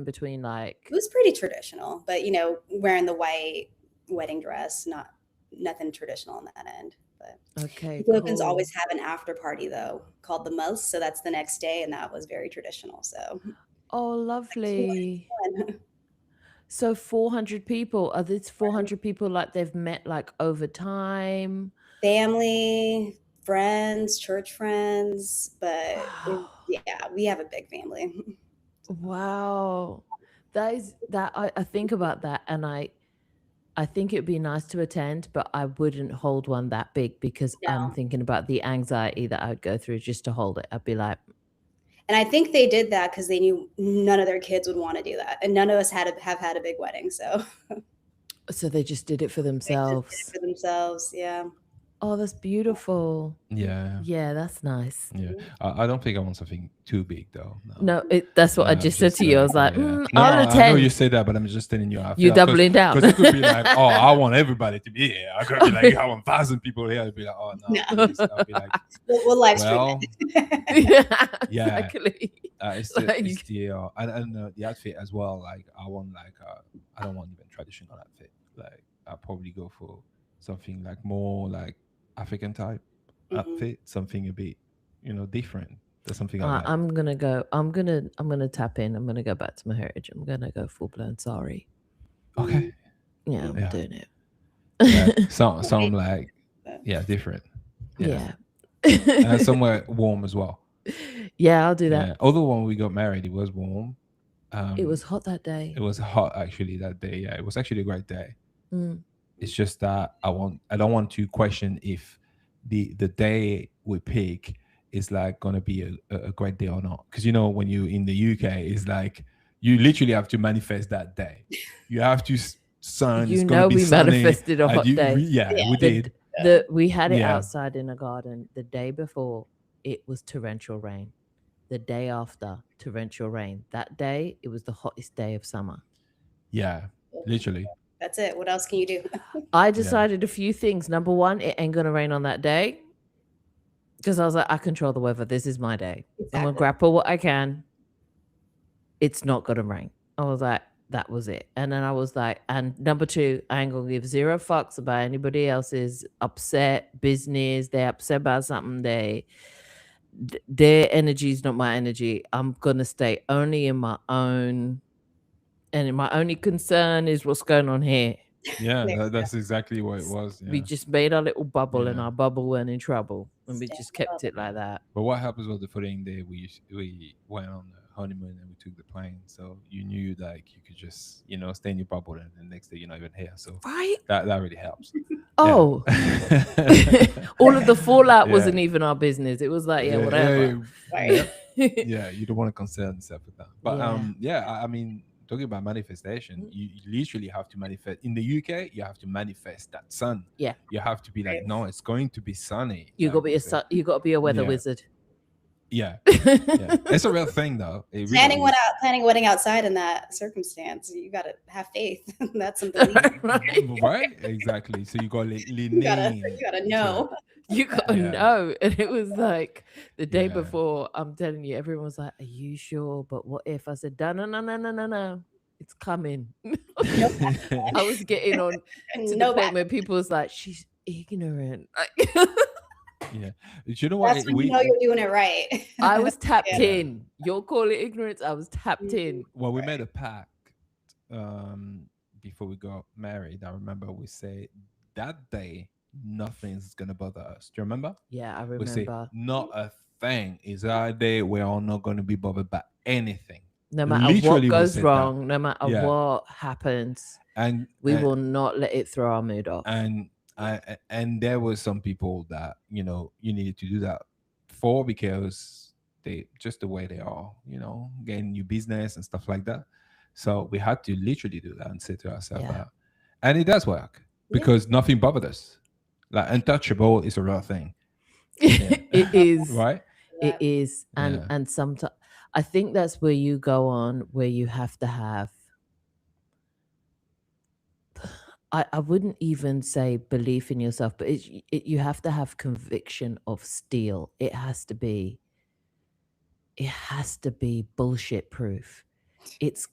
between It like? was pretty traditional, but wearing the white wedding dress, nothing traditional on that end. But the Okay, Philippines always cool. have an after party though, called the Mas, so that's the next day, and that was very traditional. So Oh, it's lovely. fun. So 400 people, are these 400 people like they've met like over time? Family, friends, church friends, but Wow. yeah, we have a big family. Wow. That is that I think about that, and I think it'd be nice to attend, but I wouldn't hold one that big because I'm No. thinking about the anxiety that I would go through just to hold it. I'd be like, And I think they did that because they knew none of their kids would want to do that, and none of us have had a big wedding, so so they just did it for they just did it themselves. for themselves. Yeah. Oh, that's beautiful. Yeah. Yeah, that's nice. Yeah. I don't think I want something too big though. No. No, that's what I No, just said just to you. I was like, yeah. No, I'll I know you attend. say that, but I'm just telling you. I You feel because doubling down. you could be like, oh, I want everybody to be here. I could be like, I want 1,000 people here. I'd be like, oh no, No. please. I'll be like, We'll live stream well, it. Yeah, yeah. exactly. It's Like, the and the outfit as well. Like I want like I don't want even traditional outfit. Like I'll probably go for something like more like African type Mhm. outfit, something a bit different. That's something I like. I'm gonna go. I'm gonna tap in. I'm gonna go back to my heritage. I'm gonna go full blown sorry. Okay. Mm. Yeah, I'm Mm. Yeah. doing it. Yeah. Some Right. like But yeah different. Yeah. Yeah. And somewhere warm as well. Yeah, I'll do that. Yeah. Although when we got married, it was warm. It was Um, hot that it day. was hot actually that day. Yeah, it was actually a great day. Mm. It's just that I don't want to question if the day we pick is like gonna be a great day or not. Because when you in the UK, it's like you literally have to manifest that day. You have to sun. It's You gonna know, be we sunny, manifested a and hot day. yeah, yeah. we The did. we had it Yeah, outside in a garden. The day before, it was torrential rain. The day after, torrential rain. That day, it was the hottest day of summer. yeah, literally. That's it. What else can you do? I Yeah, decided a few things. Number one, it ain't gonna rain on that day because I was like, I control the weather. This is my day. I'm gonna Exactly. grapple what I can. It's not gonna rain. I was like, that was it. And then I was like, and number two, I ain't gonna give zero fucks about anybody else's upset business. They're upset about something. Their energy is not my energy. I'm gonna stay only in my own, and my only concern is what's going on here. yeah. There we go. That's exactly what it S- was. We Yeah, just made our little bubble, and yeah. our bubble went in trouble, and we Stand just kept above it like it. that. But what happens was the following day we went on the honeymoon and we took the plane. So you knew like you could just stay in your bubble and the next day you're not even here. So Right? that really helps. Yeah. Oh, all of the fallout Yeah. wasn't even our business. It was like, yeah, Yeah. whatever. Yeah. Right. Yep. Yeah. You don't want to concern yourself with that. But Yeah. yeah, I mean talking about manifestation, you literally have to manifest in the UK, you have to manifest that sun. Yeah. You have to be like, Right. no, it's going to be sunny, You got like to be we a say. you got to be a weather Yeah. wizard. Yeah. Yeah. It's a real thing though. It Planning really one is. out, planning a wedding outside in that circumstance, you got to have faith. That's some belief. Right? Right? Exactly. So you got to lean You gotta to it. know. You got to Yeah. know. And it was like the day Yeah. before, I'm telling you, everyone was like, are you sure? But what if? I said, no, no, no, no, no, no, no. It's coming. No I back was getting on plan. to the No point back. where people was like, she's ignorant. Like, Yeah. You know what? That's when you know you're doing it right. I was tapped Yeah. Yeah. in. You'll call it ignorance. I was tapped Mhm. in. Well, we made Right. a pact before we got married. I remember we say that day nothing's gonna bother us. Do you remember? Yeah, I We say remember. not a thing is our day. We're all not gonna be bothered by anything. No matter what Literally, we goes said that. wrong, no matter Yeah. what happens, And we will not let it throw our mood off. and and there was some people that you needed to do that for because they just the way they are, getting new business and stuff like that. So we had to literally do that and say to ourselves Yeah. that, and it does work Yeah. because nothing bothered us. Like untouchable is a real thing. Yeah. It is. Right. It That. is. Yeah. And sometimes I think that's where you go on where you have to have I wouldn't even say belief in yourself, but you have to have conviction of steel. It has to be bullshit proof.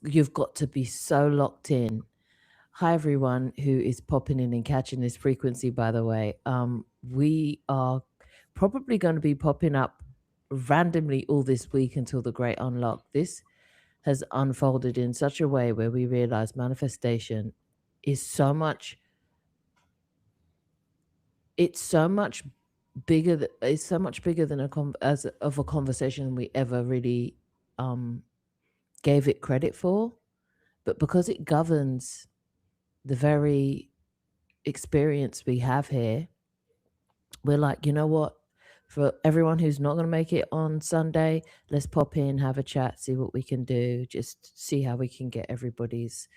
you've got to be so locked in. Hi everyone who is popping in and catching this frequency, by the way. We are probably going to be popping up randomly all this week until the great unlock. This has unfolded in such a way where we realize manifestation is so much it's so much bigger it's so much bigger than of a conversation than we ever really gave it credit for. But because it governs the very experience we have here, we're like, you know what, for everyone who's not going to make it on Sunday, let's pop in, have a chat, see what we can do, just see how we can get everybody's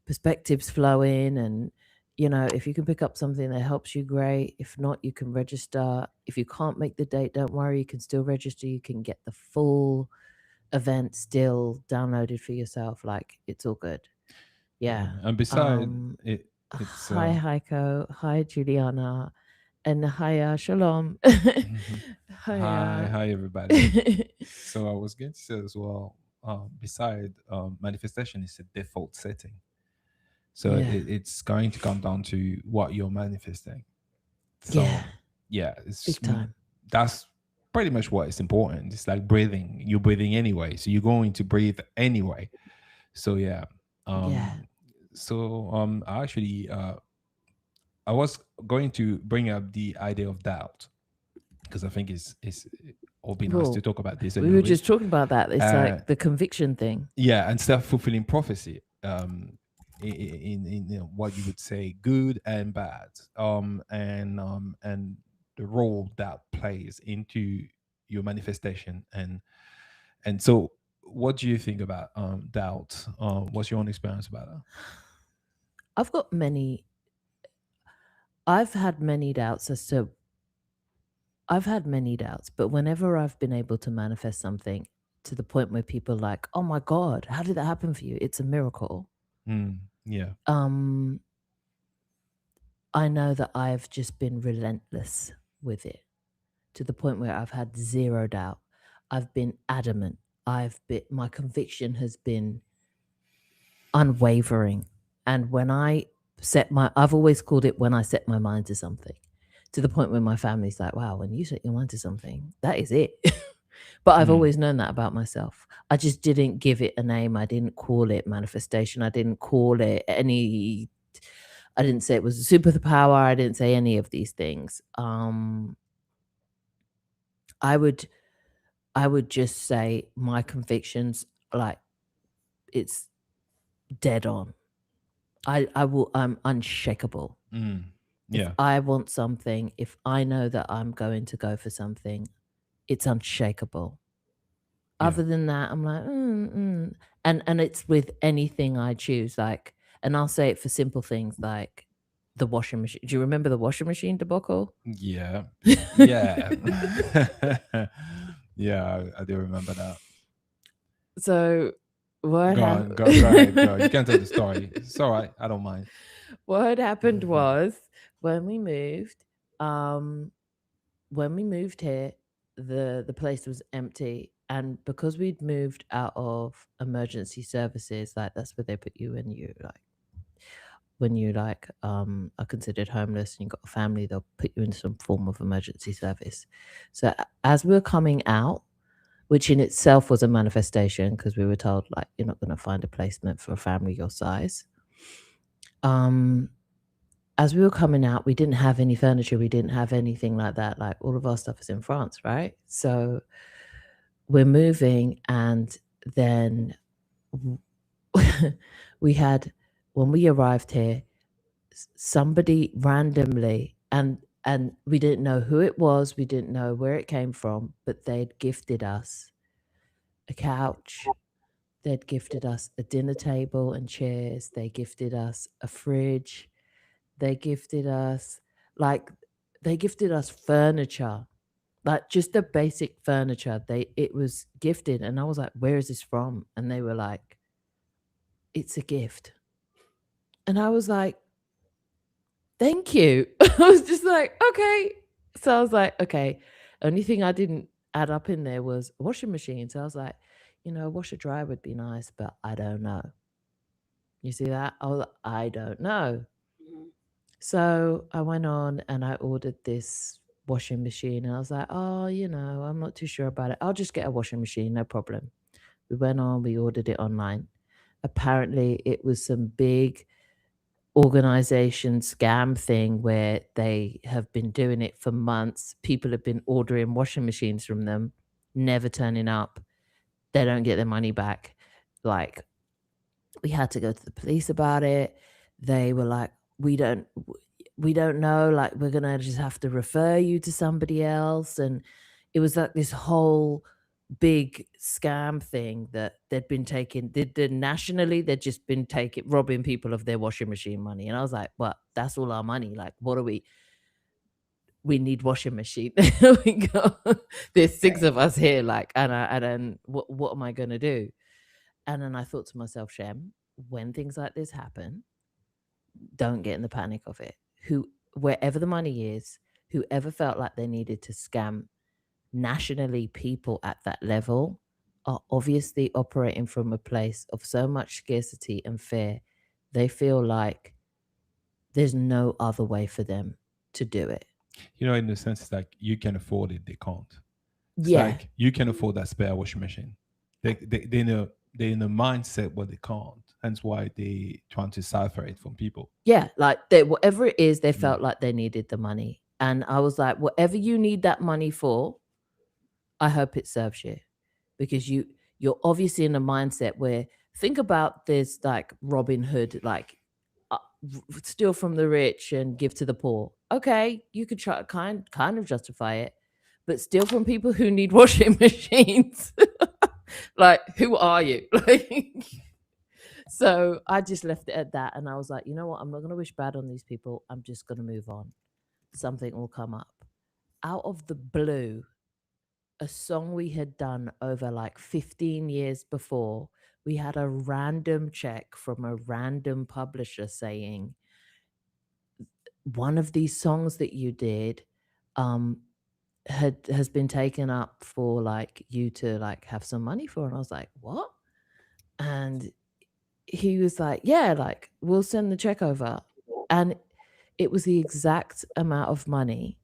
perspectives flowing. And if you can pick up something that helps you, great. If not, you can register. If you can't make the date, don't worry, you can still register. You can get the full event still downloaded for yourself. Like, it's all good. Yeah. And besides it's Hi Heiko, hi Juliana, and hi Shalom. hi everybody. So I was going to say as well, beside manifestation is a default setting. So it's going to come down to what you're manifesting. So it's big time. That's pretty much what is important. It's like breathing. You're breathing anyway, so you're going to breathe anyway. So So actually, I was going to bring up the idea of doubt because I think it's all been nice to talk about this. We were just talking about that. It's like the conviction thing. Yeah, and self-fulfilling prophecy. In what you would say, good and bad, and the role that plays into your manifestation, and so, what do you think about doubt? What's your own experience about that? I've had many doubts but whenever I've been able to manifest something to the point where people are like, oh my God, how did that happen for you? It's a miracle. Yeah. I know that I've just been relentless with it to the point where I've had zero doubt. I've been adamant. My conviction has been unwavering. And when I've always called it when I set my mind to something, to the point where my family's like, wow, when you set your mind to something, that is it. But I've always known that about myself. I just didn't give it a name. I didn't call it manifestation. I didn't call it I didn't say it was a superpower. I didn't say any of these things. I would just say my convictions, like, it's dead on. I'm unshakable. Yeah. If I want something, if I know that I'm going to go for something, it's unshakable. Other than that, I'm like, and it's with anything I choose, like, and I'll say it for simple things like the washing machine. Do you remember the washing machine debacle? Yeah. Yeah, I do remember that. So what Go ahead, go. You can tell the story. It's all right. I don't mind. What had happened was when we moved here, the place was empty, and because we'd moved out of emergency services, like that's where they put you when you are considered homeless and you've got a family, they'll put you in some form of emergency service. So as we were coming out, which in itself was a manifestation because we were told, like, you're not going to find a placement for a family your size. As we were coming out, we didn't have any furniture. We didn't have anything like that. Like, all of our stuff is in France, right? So we're moving, and then when we arrived here, somebody randomly, and we didn't know who it was, we didn't know where it came from, but they'd gifted us a couch, they'd gifted us a dinner table and chairs, they gifted us a fridge, they gifted us furniture, like just the basic furniture. It was gifted, and I was like, where is this from? And they were like, it's a gift. And I was like, thank you. I was just like, okay. So I was like, okay. Only thing I didn't add up in there was a washing machine. So I was like, a washer dryer would be nice, but I don't know. You see that? Oh, I don't know. Mhm. So I went on and I ordered this washing machine. And I was like, oh, I'm not too sure about it. I'll just get a washing machine, no problem. We went on, we ordered it online. Apparently, it was some big organization scam thing where they have been doing it for months. People have been ordering washing machines from them, never turning up. They don't get their money back. Like, we had to go to the police about it. They were like, we don't know, like, we're gonna just have to refer you to somebody else. And it was like this whole big scam thing that they'd been taking, did nationally, they'd just been robbing people of their washing machine money. And I was like, what? That's all our money. Like, what are we need washing machine. There's 6 Right. of us here, like, and then what am I gonna do? And then I thought to myself, Shem, when things like this happen, don't get in the panic of it. Wherever the money is, whoever felt like they needed to scam nationally, people at that level are obviously operating from a place of so much scarcity and fear. They feel like there's no other way for them to do it. In the sense like you can afford it, they can't. It's Yeah. like you can afford that spare washing machine. They know they're in a mindset where they can't. Hence why they trying to cipher it from people. Yeah, like whatever it is, they felt like they needed the money. And I was like, whatever you need that money for, I hope it serves you. Because you're obviously in a mindset where, think about this, like Robin Hood, like steal from the rich and give to the poor. Okay, you could try kind of justify it, but steal from people who need washing machines. Like, who are you? Like, so I just left it at that, and I was like, you know what? I'm not going to wish bad on these people. I'm just going to move on. Something will come up. Out of the blue, a song we had done over like 15 years before, we had a random check from a random publisher saying, one of these songs that you did has been taken up for like you to like have some money for. And I was like, what? And he was like, yeah, like, we'll send the check over. And it was the exact amount of money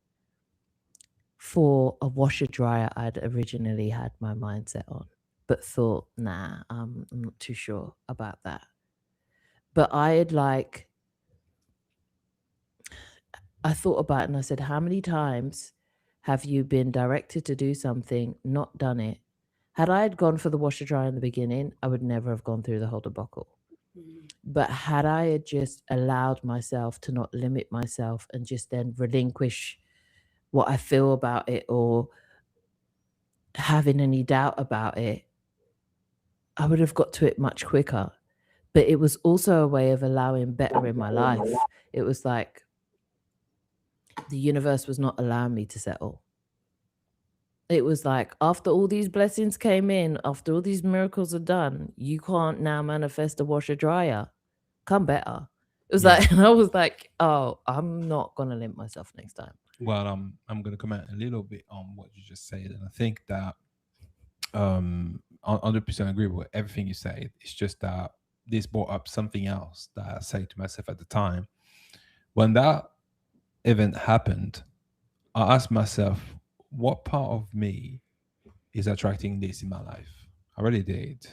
for a washer dryer I'd originally had my mindset on, but thought, nah, I'm not too sure about that. But I thought about it and I said, how many times have you been directed to do something, not done it? Had I had gone for the washer dryer in the beginning, I would never have gone through the whole debacle. Mhm. But had I had just allowed myself to not limit myself and just then relinquish what I feel about it or having any doubt about it, I would have got to it much quicker. But it was also a way of allowing better in my life. It was like the universe was not allowing me to settle. It was like, after all these blessings came in, after all these miracles are done, you can't now manifest a washer dryer. Come better. It was like, and I was like, oh, I'm not gonna limit myself next time. Well, I'm gonna comment a little bit on what you just said, and I think that 100% agree with everything you said. It's just that this brought up something else that I said to myself at the time. When that event happened, I asked myself, what part of me is attracting this in my life? I really did.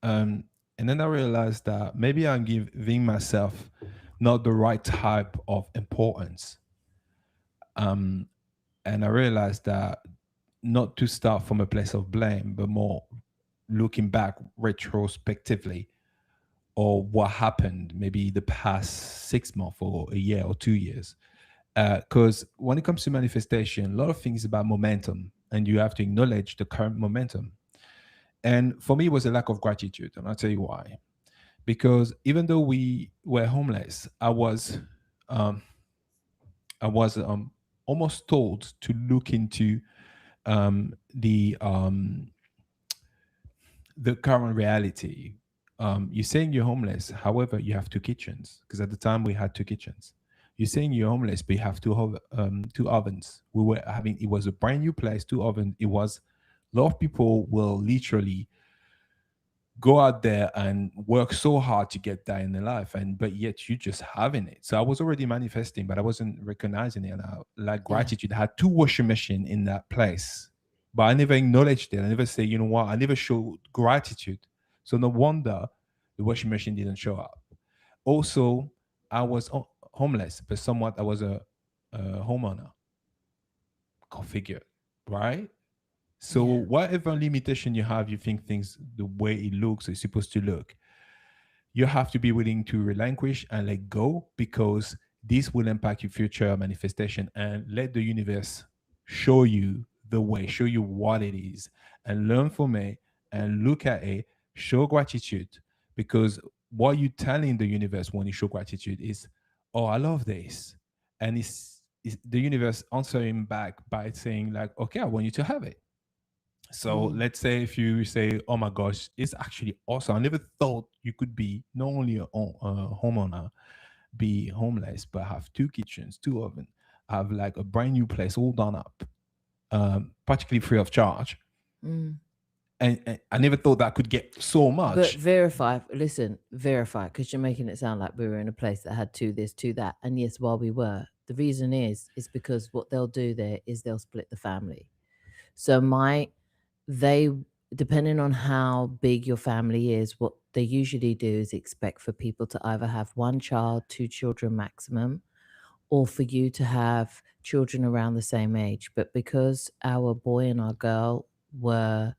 And then I realized that maybe I'm giving myself not the right type of importance. And I realized that not to start from a place of blame, but more looking back retrospectively or what happened maybe the past 6 months or a year or 2 years. Because when it comes to manifestation, a lot of things about momentum, and you have to acknowledge the current momentum. And for me, it was a lack of gratitude, and I'll tell you why. Because even though we were homeless, um, I was almost told to look into um, the um, the current reality. You're saying you're homeless, however, you have two kitchens. Because at the time we had two kitchens. You're saying you're homeless, but you have two ovens. We were having, it was a brand new place, two ovens. It was A lot of people will literally go out there and work so hard to get that in their life, and but yet you just having it. So I was already manifesting, but I wasn't recognizing it. And like gratitude, I had 2 washing machine in that place, but I never acknowledged it. I never say, you know what, I never showed gratitude. So no wonder the washing machine didn't show up. Also, I was homeless, but somewhat I was a homeowner. Configured, right? So whatever limitation you have, you think things the way it looks is supposed to look, you have to be willing to relinquish and let go, because this will impact your future manifestation, and let the universe show you the way, show you what it is, and learn from it and look at it, show gratitude. Because what you're telling the universe when you show gratitude is, oh, I love this. And it's the universe answering back by saying, like, okay, I want you to have it. So let's say if you say, "Oh my gosh, it's actually awesome! I never thought you could be not only a homeowner, be homeless, but have 2 kitchens, 2 ovens, have like a brand new place all done up, practically free of charge." Mm. And I never thought that could get so But much. verify, because you're making it sound like we were in a place that had 2 this, 2 that. And yes, while we were, the reason is because what they'll do there is they'll split the family. So they, depending on how big your family is, what they usually do is expect for people to either have 1 child, 2 children maximum, or for you to have children around the same age. But because our boy and our girl were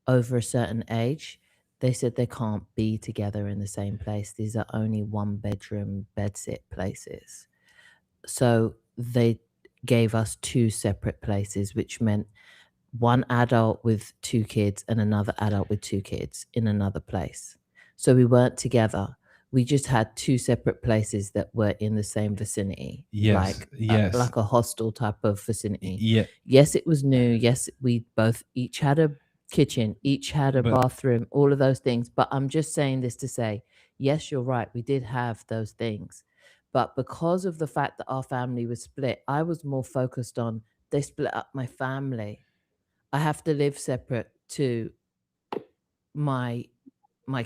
over a certain age, they said they can't be together in the same place. These are only 1-bedroom bedsit places. So they gave us 2 separate places, which meant 1 adult with 2 kids and another adult with 2 kids in another place. So we weren't together. We just had 2 separate places that were in the same vicinity, Yes, yes, like a hostel type of vicinity. yeah. Yes, it was new. Yes, we both each had a kitchen, each had a But bathroom, all of those things. But I'm just saying this to say, yes, you're right. We did have those things. But because of the fact that our family was split, I was more focused on they split up my family. I have to live separate to my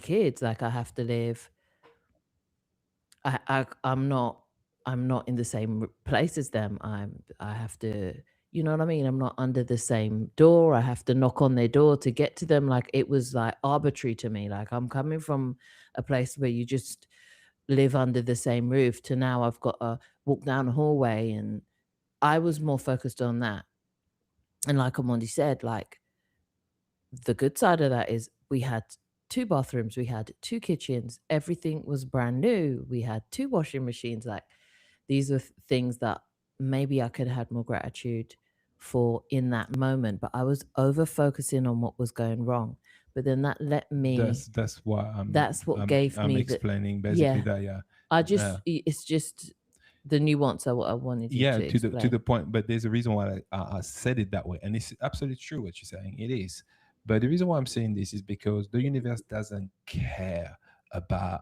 kids. Like I have to live. I'm not in the same place as them. I have to, you know what I mean? I'm not under the same door. I have to knock on their door to get to them. Like it was like arbitrary to me. Like I'm coming from a place where you just live under the same roof to now I've got to walk down a hallway, and I was more focused on that. And like Amondi said, like the good side of that is we had 2 bathrooms, we had 2 kitchens, everything was brand new. We had 2 washing machines. Like these are things that maybe I could have had more gratitude for in that moment, but I was over focusing on what was going wrong. But then that let me that's what that's what gave I'm me explaining basically that. Yeah, I just yeah. it's just the nuance I wanted you Yeah, to to the explain. point. But there's a reason why I said it that way, and it's absolutely true what you're saying. It is, but the reason why I'm saying this is because the universe doesn't care about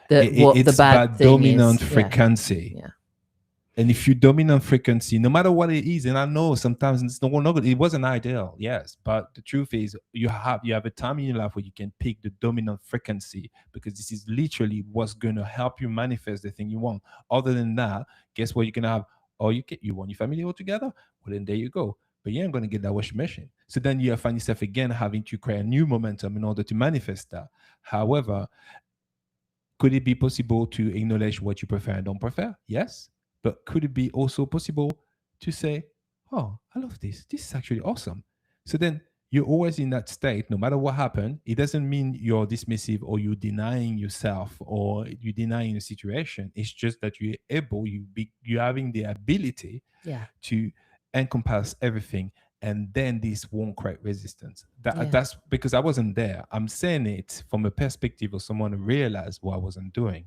What the it's bad about thing dominant is. frequency. Yeah. And if you dominant frequency, no matter what it is, and I know sometimes it's not good, it wasn't ideal, yes, but the truth is you have a time in your life where you can pick the dominant frequency, because this is literally what's going to help you manifest the thing you want. Other than that, guess what you're gonna have? Oh, you want your family all together? Well, then there you go. But you ain't gonna get that washing machine. So then you find yourself again having to create a new momentum in order to manifest that. However, could it be possible to acknowledge what you prefer and don't prefer? Yes. But could it be also possible to say, oh, I love this. This is actually awesome. So then you're always in that state, no matter what happened. It doesn't mean you're dismissive or you're denying yourself or you're denying the situation. It's just that you're able, you're having the ability to encompass everything, and then this won't create resistance. That's because I wasn't there. I'm saying it from a perspective of someone who realized what I wasn't doing.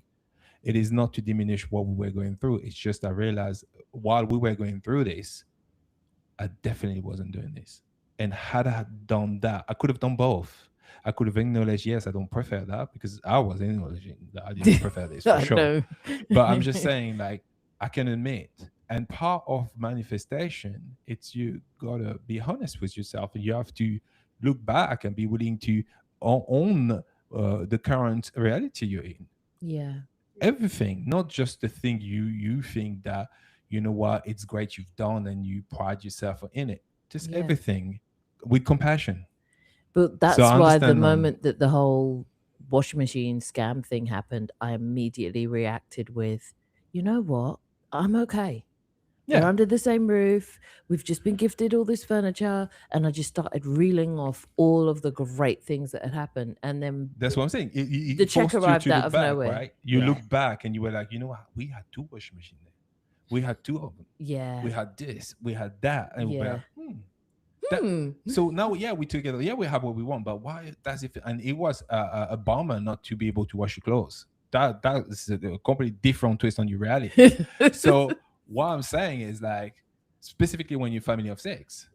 It is not to diminish what we were going through. It's just I realized while we were going through this, I definitely wasn't doing this. And had I done that, I could have done both. I could have acknowledged, yes, I don't prefer that, because I was acknowledging that I didn't prefer this for sure. But I'm just saying, like, I can admit, and part of manifestation, it's you gotta be honest with yourself, and you have to look back and be willing to own the current reality you're in. Yeah. Everything, not just the thing you think that, you know what, it's great you've done and you pride yourself in it. Just Yeah. everything with compassion. But that's I why the understand, moment that the whole washing machine scam thing happened, I immediately reacted with, you know what? I'm okay. We're Yeah, under the same roof. We've just been gifted all this furniture. And I just started reeling off all of the great things that had happened. And then that's what I'm saying. It the check forced you arrived to out look of back, nowhere. right? You Yeah. look back and you were like, you know what, we had 2 washing machines there. We had 2 of them. Yeah. We had this, we had that, and we were Yeah. like, so now, we together, we have what we want, but why that's if, and it was a bummer not to be able to wash your clothes. That is a completely different twist on your reality. So what I'm saying is, like, specifically when you're family of 6.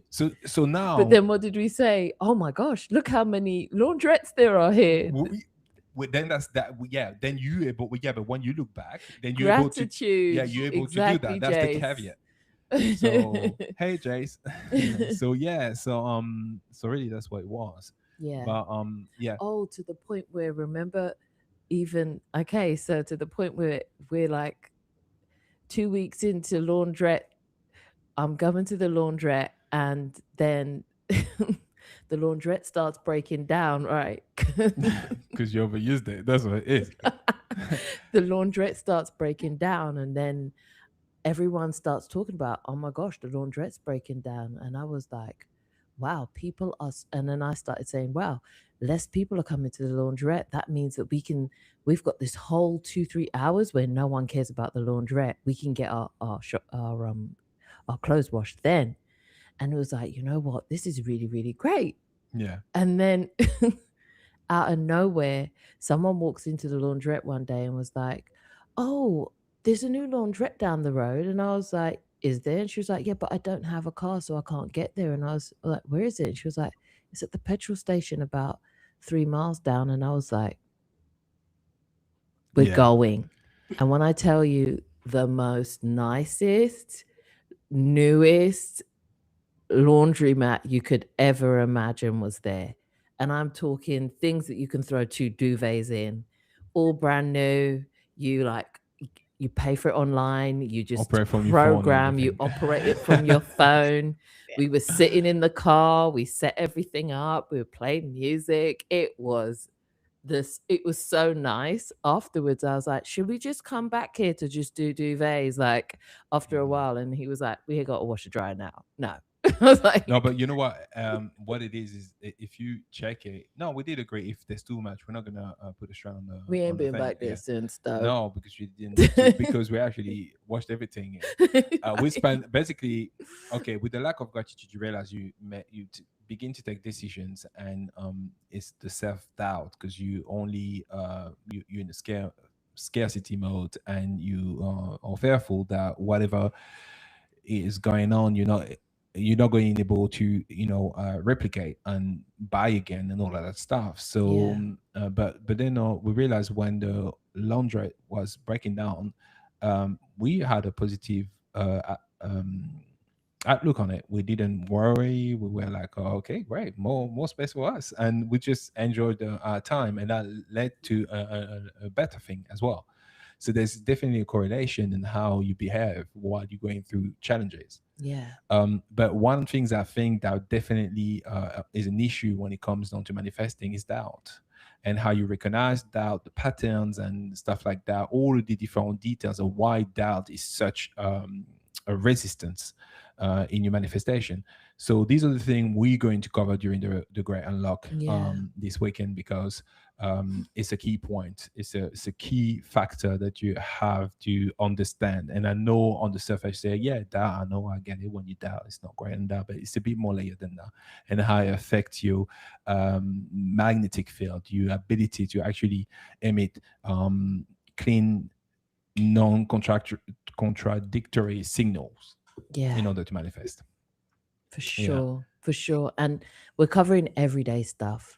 So now, But then what did we say? Oh my gosh, look how many laundrettes there are here. then that's that. Then you able, but when you look back, then you're able to, Gratitude. you're able Exactly, to do that. That's the Jace. caveat. So hey, Jace. So really that's what it was. Yeah. But Oh, to the point where, remember, even okay, so to the point where we're like 2 weeks into laundrette, I'm going to the laundrette, and then the laundrette starts breaking down, right? because you overused it. That's what it is. The laundrette starts breaking down, and then everyone starts talking about, oh my gosh, the laundrette's breaking down. And I was like, wow, people are, and then I started saying, wow, less people are coming to the laundrette. That means that we've got this whole 2-3 hours where no one cares about the laundrette. We can get our clothes washed then. And it was like, you know what, this is really, really great. Yeah. And then out of nowhere, someone walks into the laundrette one day and was like, oh, there's a new laundrette down the road. And I was like, is there? And she was like, yeah, but I don't have a car, so I can't get there. And I was like, where is it? And she was like, it's at the petrol station about 3 miles down. And I was like, we're going. And when I tell you, the most nicest, newest laundromat you could ever imagine was there. And I'm talking things that you can throw 2 duvets in, all brand new. You pay for it online, you just Operate from your phone and program, you everything. operate it from your phone. We were sitting in the car, we set everything up, we were playing music. It was so nice. Afterwards, I was like, should we just come back here to just do duvets, like, after a while? And he was like, we got to wash and dry now. No. I was like, No, but you know what it is if you check it. No, we did agree. If there's too much, we're not gonna put a strain on the. we on ain't the been thing. back there Yeah. since, though. No, because you didn't. Need to, because we actually washed everything. We spent basically, okay, with the lack of gratitude, you realize you begin to take decisions, and it's the self-doubt, because you only you're in a scarcity mode, and you are fearful that whatever is going on, you're not going to be able to replicate and buy again and all of that stuff. So but then we realized when the laundrette was breaking down, we had a positive outlook on it. We didn't worry. We were like, oh, okay, great, more space for us, and we just enjoyed our time, and that led to a better thing as well. So there's definitely a correlation in how you behave while you're going through challenges. Yeah. But one things I think that definitely is an issue when it comes down to manifesting is doubt, and how you recognize doubt, the patterns and stuff like that, all of the different details of why doubt is such a resistance in your manifestation. So these are the things we're going to cover during the Great Unlock this weekend, because it's a key point. It's a key factor that you have to understand. And I know on the surface, say, yeah, doubt, I know, I get it. When you doubt, it's not great and doubt, but it's a bit more layered than that. And how it affects your magnetic field, your ability to actually emit clean, non-contradictory signals in order to manifest. For sure. And we're covering everyday stuff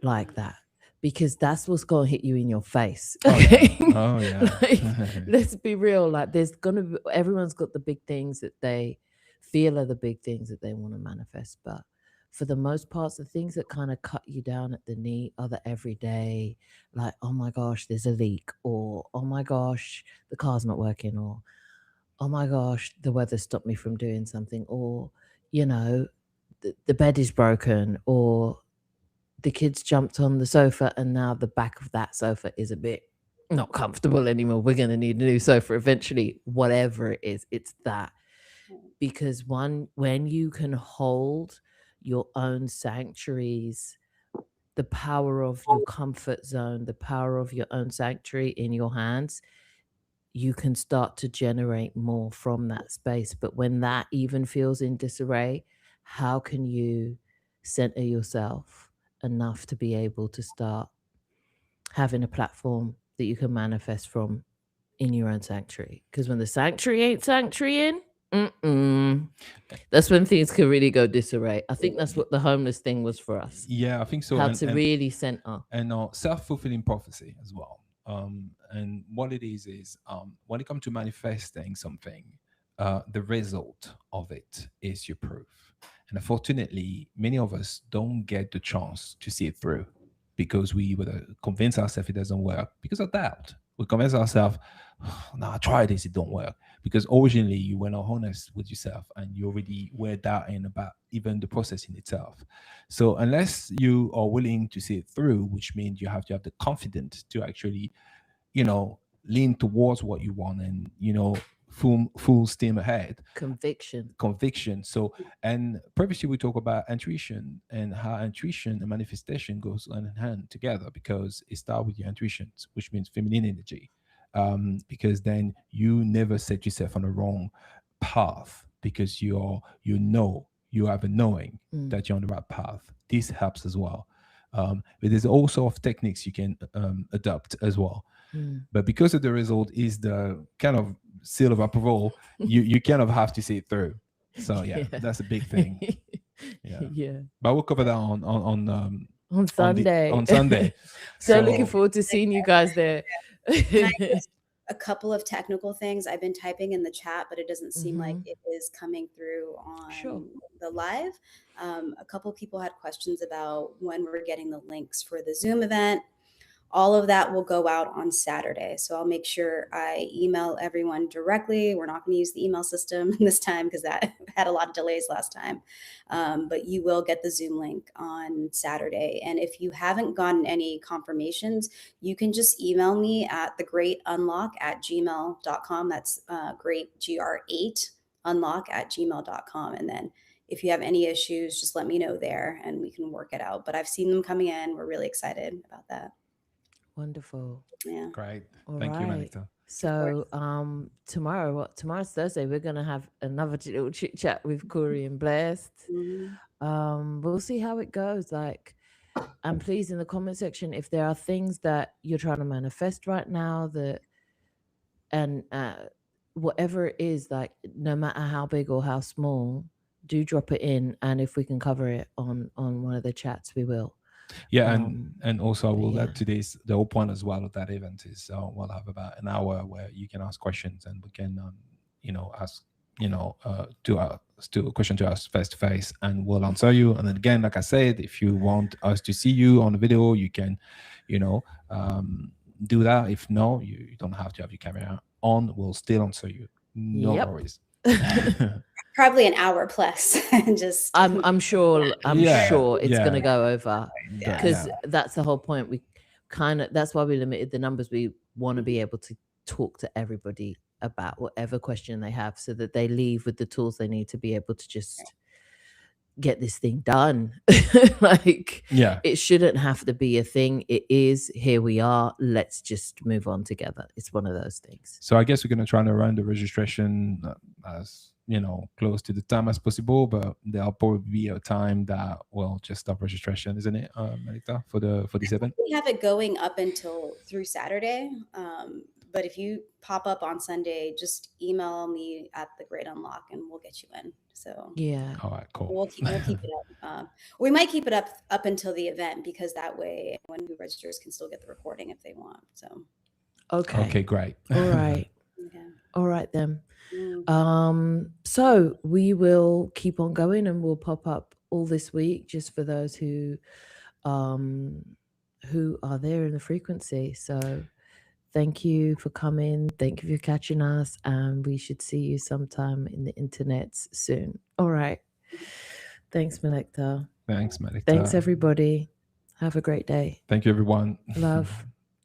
like that, because that's what's going to hit you in your face. Okay. Oh yeah. Like, let's be real. Like, everyone's got the big things that they feel are the big things that they want to manifest, but for the most part, the things that kind of cut you down at the knee are the everyday, like, oh my gosh, there's a leak, or oh my gosh, the car's not working, or oh my gosh, the weather stopped me from doing something, or, you know, the bed is broken, or the kids jumped on the sofa and now the back of that sofa is a bit not comfortable anymore. We're going to need a new sofa eventually. Whatever it is, it's that. Because when you can hold your own sanctuaries, the power of your comfort zone, the power of your own sanctuary in your hands, you can start to generate more from that space. But when that even feels in disarray, how can you center yourself enough to be able to start having a platform that you can manifest from in your own sanctuary? Because when the sanctuary ain't sanctuary that's when things can really go disarray. I think that's what the homeless thing was for us. Yeah, I think so. How to really center. And self-fulfilling prophecy as well. And what it is when it comes to manifesting something, the result of it is your proof. And unfortunately, many of us don't get the chance to see it through because we would convince ourselves it doesn't work because of doubt. We convince ourselves, oh, no, I tried this, it don't work. Because originally you were not honest with yourself and you already were doubting about even the process in itself. So unless you are willing to see it through, which means you have to have the confidence to actually, lean towards what you want and, full steam ahead. Conviction. So, and previously we talk about intuition and how intuition and manifestation goes hand in hand together because it starts with your intuition, which means feminine energy. Because then you never set yourself on the wrong path because you have a knowing that you're on the right path. This helps as well. But there's also of techniques you can adopt as well. But because of the result is the kind of seal of approval, you kind of have to see it through. So yeah. That's a big thing. Yeah. But we'll cover that on Sunday. On Sunday. So looking forward to seeing you guys there. A couple of technical things I've been typing in the chat, but it doesn't seem like it is coming through on the live. A couple people had questions about when we're getting the links for the Zoom event. All of that will go out on Saturday. So I'll make sure I email everyone directly. We're not going to use the email system this time because that had a lot of delays last time. But you will get the Zoom link on Saturday. And if you haven't gotten any confirmations, you can just email me at thegreatunlock@gmail.com. That's great, GR8 unlock@gmail.com. And then if you have any issues, just let me know there and we can work it out. But I've seen them coming in. We're really excited about that. Wonderful. Yeah. Great. Thank you, Manita. So tomorrow's Thursday. We're gonna have another little chit chat with Corey and Blessed. We'll see how it goes. And please in the comment section if there are things that you're trying to manifest right now and whatever it is, no matter how big or how small, do drop it in, and if we can cover it on one of the chats, we will. Yeah, and also I will add to this, the whole point as well of that event is we'll have about an hour where you can ask questions and we can ask to a question to us face to face and we'll answer you. And then again, like I said, if you want us to see you on the video, you can do that. If no, you don't have to have your camera on, we'll still answer you. No worries. Probably an hour plus. Just I'm sure it's gonna go over because that's the whole point. That's why we limited the numbers. We want to be able to talk to everybody about whatever question they have so that they leave with the tools they need to be able to just get this thing done. It shouldn't have to be a thing. It is. Here we are. Let's just move on together. It's one of those things. So I guess we're going to try to run the registration as close to the time as possible, but there'll probably be a time that we'll just stop registration, isn't it, Manita, for this event? We have it going up through Saturday. But if you pop up on Sunday, just email me at The Great Unlock and we'll get you in. So yeah. All right, cool. We'll keep it up. We might keep it up until the event because that way when new registrars can still get the recording if they want. So okay, great. All right. All right then. So we will keep on going and we'll pop up all this week, just for those who are there in the frequency. So thank you for coming. Thank you for catching us. And we should see you sometime in the internets soon. All right. Thanks, Melecta. Thanks, Melecta. Thanks, everybody. Have a great day. Thank you, everyone. Love.